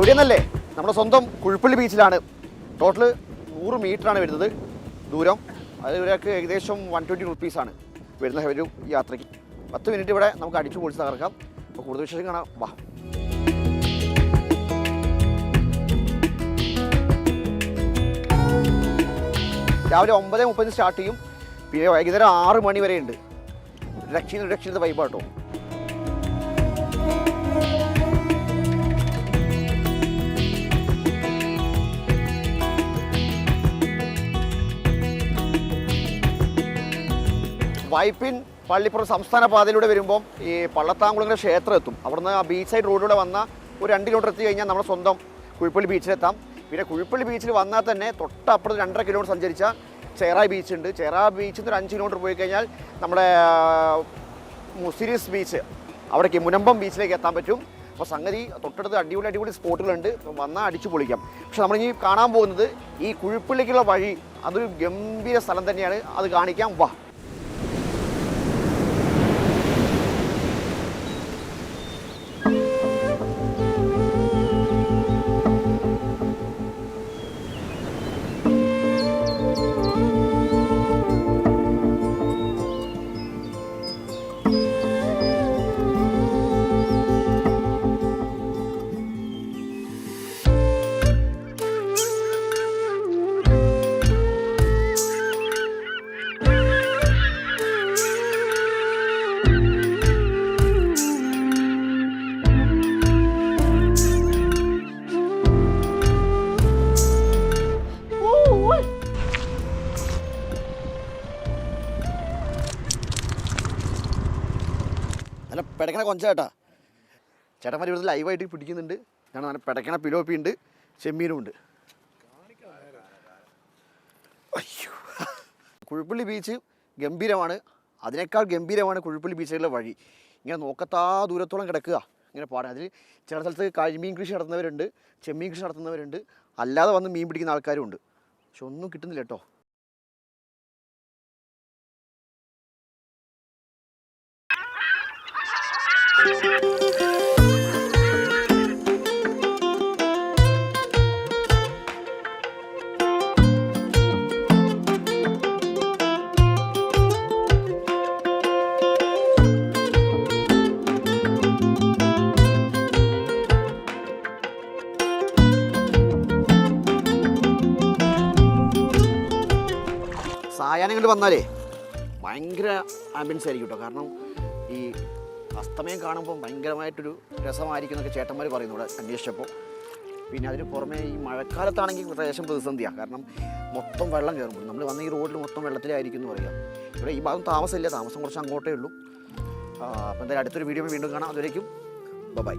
എവിടെയെന്നല്ലേ? നമ്മുടെ സ്വന്തം കുഴിപ്പള്ളി ബീച്ചിലാണ്. ടോട്ടൽ 100 മീറ്ററാണ് വരുന്നത് ദൂരം. അത് ഒരാൾക്ക് ഏകദേശം 120 റുപ്പീസാണ് വരുന്ന ഒരു യാത്രയ്ക്ക്. 10 മിനിറ്റ് ഇവിടെ നമുക്ക് അടിച്ചു പൊളിച്ച് തകർക്കാം. അപ്പോൾ കൂടുതൽ വിശേഷം കാണാം, വാ. രാവിലെ 9:30 സ്റ്റാർട്ട് ചെയ്യും, പിന്നെ വൈകുന്നേരം 6 മണി വരെ ഉണ്ട്. രക്ഷീത വൈബാട്ടോ. വൈപ്പിൻ പള്ളിപ്പുറം സംസ്ഥാന പാതയിലൂടെ വരുമ്പം ഈ പള്ളത്താംകുളങ്ങര ക്ഷേത്രം എത്തും. അവിടുന്ന് ആ ബീച്ച് സൈഡ് റോഡിലൂടെ വന്ന ഒരു 2 കിലോമീറ്റർ എത്തി കഴിഞ്ഞാൽ നമ്മുടെ സ്വന്തം കുഴിപ്പള്ളി ബീച്ചിലെത്താം. പിന്നെ കുഴിപ്പള്ളി ബീച്ചിൽ വന്നാൽ തന്നെ തൊട്ടപ്പുറത്ത് 2.5 കിലോമീറ്റർ സഞ്ചരിച്ച ചേറായി ബീച്ച് ഉണ്ട്. ചേറായി ബീച്ചിൽ നിന്ന് ഒരു 5 കിലോമീറ്റർ പോയി കഴിഞ്ഞാൽ നമ്മുടെ മുസിരിസ് ബീച്ച്, അവിടേക്ക് മുനമ്പം ബീച്ചിലേക്ക് എത്താൻ പറ്റും. അപ്പോൾ സംഗതി തൊട്ടടുത്ത് അടിപൊളി സ്പോട്ടുകളുണ്ട്, വന്നാൽ അടിച്ചു പൊളിക്കാം. പക്ഷെ നമ്മളിനി കാണാൻ പോകുന്നത് ഈ കുഴിപ്പള്ളിക്കുള്ള വഴി, അതൊരു ഗംഭീര സ്ഥലം തന്നെയാണ്. അത് കാണിക്കാം, വാ. നല്ല പിടക്കണ കൊഞ്ചാട്ടാ. ചേട്ടന്മാർ ഇവിടുത്തെ ലൈവായിട്ട് പിടിക്കുന്നുണ്ട്. ഞാൻ നല്ല പിടക്കണ പിലോപ്പി ഉണ്ട്, ചെമ്മീനും ഉണ്ട്. അയ്യോ, കുഴിപ്പള്ളി ബീച്ച് ഗംഭീരമാണ്. അതിനേക്കാൾ ഗംഭീരമാണ് കുഴിപ്പള്ളി ബീച്ചിലുള്ള വഴി. ഇങ്ങനെ നോക്കത്താ ദൂരത്തോളം കിടക്കുക, ഇങ്ങനെ പാടാൻ. അതിൽ ചില സ്ഥലത്ത് കരിമീൻ കൃഷി നടത്തുന്നവരുണ്ട്, ചെമ്മീൻ കൃഷി നടത്തുന്നവരുണ്ട്, അല്ലാതെ വന്ന് മീൻ പിടിക്കുന്ന ആൾക്കാരും ഉണ്ട്. പക്ഷെ ഒന്നും കിട്ടുന്നില്ല കേട്ടോ. സായാഹ്നങ്ങൾ വന്നാലേ ഭയങ്കര ആംബിയൻസ് ആയിരിക്കും കേട്ടോ. കാരണം ഈ അസ്തമയം കാണുമ്പോൾ ഭയങ്കരമായിട്ടൊരു രസമായിരിക്കും എന്നൊക്കെ ചേട്ടന്മാർ പറയുന്നു ഇവിടെ അന്വേഷിച്ചപ്പോൾ. പിന്നെ അതിന് പുറമെ ഈ മഴക്കാലത്താണെങ്കിൽ ലേശം പ്രതിസന്ധിയാണ്. കാരണം മൊത്തം വെള്ളം കയറുമ്പോൾ നമ്മൾ വന്ന ഈ റോഡിൽ മൊത്തം വെള്ളത്തിലായിരിക്കും എന്ന് പറയാം. ഇവിടെ ഈ ഭാഗം താമസമില്ല, താമസം കുറച്ച് അങ്ങോട്ടേ ഉള്ളൂ. അപ്പോൾ എന്തായാലും അടുത്തൊരു വീഡിയോ വീണ്ടും കാണാം. അതുവരേക്കും ബൈ.